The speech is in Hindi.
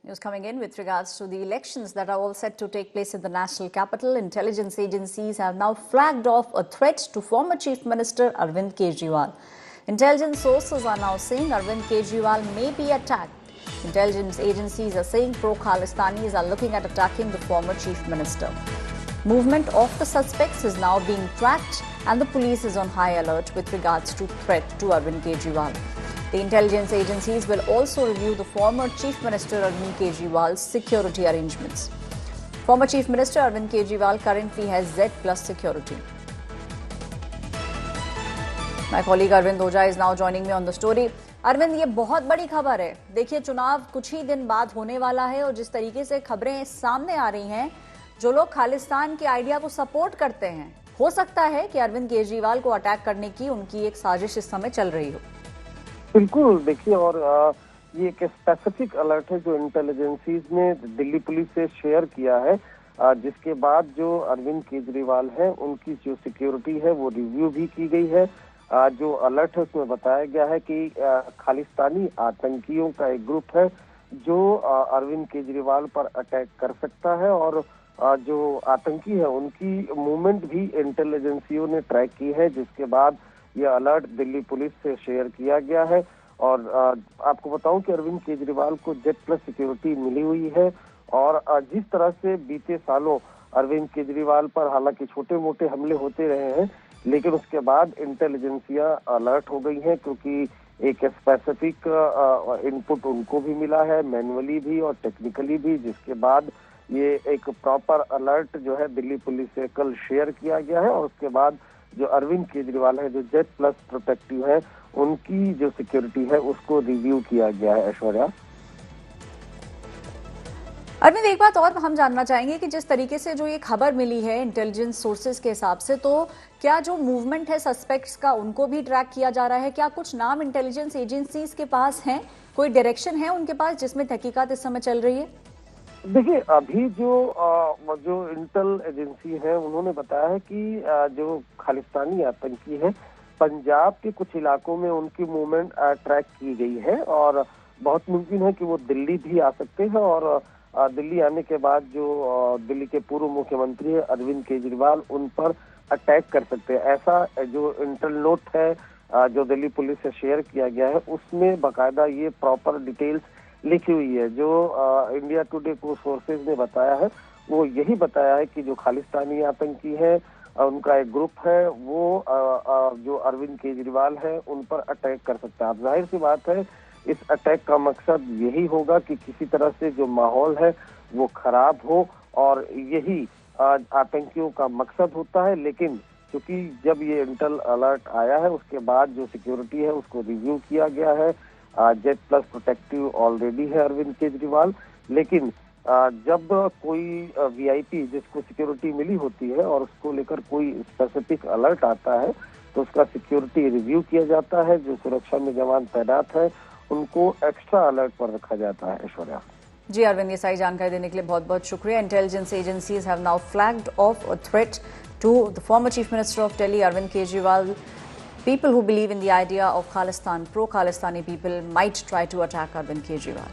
News coming in with regards to the elections that are all set to take place in the national capital. Intelligence agencies have now flagged off a threat to former Chief Minister Arvind Kejriwal. Intelligence sources are now saying Arvind Kejriwal may be attacked. Intelligence agencies are saying pro-Khalistanis are looking at attacking the former Chief Minister. Movement of the suspects is now being tracked and the police is on high alert with regards to threat to Arvind Kejriwal. The intelligence agencies will also review the former Chief Minister Arvind Kejriwal's security arrangements. Former Chief Minister Arvind Kejriwal currently has Z+ security. My colleague Arvind Oja is now joining me on the story. Arvind, ये बहुत बड़ी खबर है। देखिए, चुनाव कुछ ही दिन बाद होने वाला है और जिस तरीके से खबरें सामने आ रही हैं, जो लोग खालिस्तान के आइडिया को सपोर्ट करते हैं, हो सकता है कि अरविंद केजरीवाल को अटैक करने की उनकी एक साजिश इस समय चल रही हो। बिल्कुल, देखिए, और ये एक स्पेसिफिक अलर्ट है जो इंटेलिजेंसीज ने दिल्ली पुलिस से शेयर किया है, जिसके बाद जो अरविंद केजरीवाल है उनकी जो सिक्योरिटी है वो रिव्यू भी की गई है। जो अलर्ट है उसमें बताया गया है कि खालिस्तानी आतंकियों का एक ग्रुप है जो अरविंद केजरीवाल पर अटैक कर सकता है, और जो आतंकी है उनकी मूवमेंट भी इंटेलिजेंसियों ने ट्रैक की है, जिसके बाद यह अलर्ट दिल्ली पुलिस से शेयर किया गया है। और आपको बताऊं कि अरविंद केजरीवाल को Z+ सिक्योरिटी मिली हुई है, और जिस तरह से बीते सालों अरविंद केजरीवाल पर हालांकि छोटे मोटे हमले होते रहे हैं, लेकिन उसके बाद इंटेलिजेंसियां अलर्ट हो गई हैं, क्योंकि एक स्पेसिफिक इनपुट उनको भी मिला है, मैनुअली भी और टेक्निकली भी, जिसके बाद ये एक प्रॉपर अलर्ट जो है दिल्ली पुलिस से कल शेयर किया गया है। और उसके बाद जो अरविंद केजरीवाल है जो Z+ प्रोटेक्टिव है, उनकी जो सिक्योरिटी है उसको रिव्यू किया गया है। ऐश्वर्या, अरविंद, एक बात और हम जानना चाहेंगे कि जिस तरीके से जो ये खबर मिली है इंटेलिजेंस सोर्सेज के हिसाब से, तो क्या जो मूवमेंट है सस्पेक्ट्स का उनको भी ट्रैक किया जा रहा है? क्या कुछ नाम इंटेलिजेंस एजेंसीज के पास हैं, कोई डायरेक्शन है उनके पास जिसमें तहकीकात इस समय चल रही है? देखिए, अभी जो इंटेल एजेंसी है उन्होंने बताया है कि जो खालिस्तानी आतंकी है पंजाब के कुछ इलाकों में उनकी मूवमेंट ट्रैक की गई है, और बहुत मुमकिन है कि वो दिल्ली भी आ सकते हैं, और दिल्ली आने के बाद जो दिल्ली के पूर्व मुख्यमंत्री है अरविंद केजरीवाल उन पर अटैक कर सकते हैं। ऐसा जो इंटेल नोट है जो दिल्ली पुलिस से शेयर किया गया है, उसमें बाकायदा ये प्रॉपर डिटेल्स लिखी हुई है। जो इंडिया टुडे को सोर्सेज ने बताया है वो यही बताया है कि जो खालिस्तानी आतंकी है उनका एक ग्रुप है, वो जो अरविंद केजरीवाल है उन पर अटैक कर सकता है। अब जाहिर सी बात है, इस अटैक का मकसद यही होगा कि किसी तरह से जो माहौल है वो खराब हो, और यही आतंकियों का मकसद होता है। लेकिन क्योंकि जब ये इंटेल अलर्ट आया है उसके बाद जो सिक्योरिटी है उसको रिव्यू किया गया है। Z+ प्रोटेक्टिव ऑलरेडी है अरविंद केजरीवाल, लेकिन जब कोई VIP जिसको सिक्योरिटी मिली होती है और उसको लेकर कोई स्पेसिफिक अलर्ट आता है तो उसका सिक्योरिटी रिव्यू किया जाता है। जो सुरक्षा में जवान तैनात है उनको एक्स्ट्रा अलर्ट पर रखा जाता है। ऐश्वर्या जी, अरविंद, ये सारी जानकारी देने के लिए बहुत बहुत शुक्रिया। Intelligence agencies have now flagged off a threat to the former chief minister of Delhi Arvind Kejriwal. People who believe in the idea of Khalistan, pro-Khalistani people, might try to attack Arvind Kejriwal.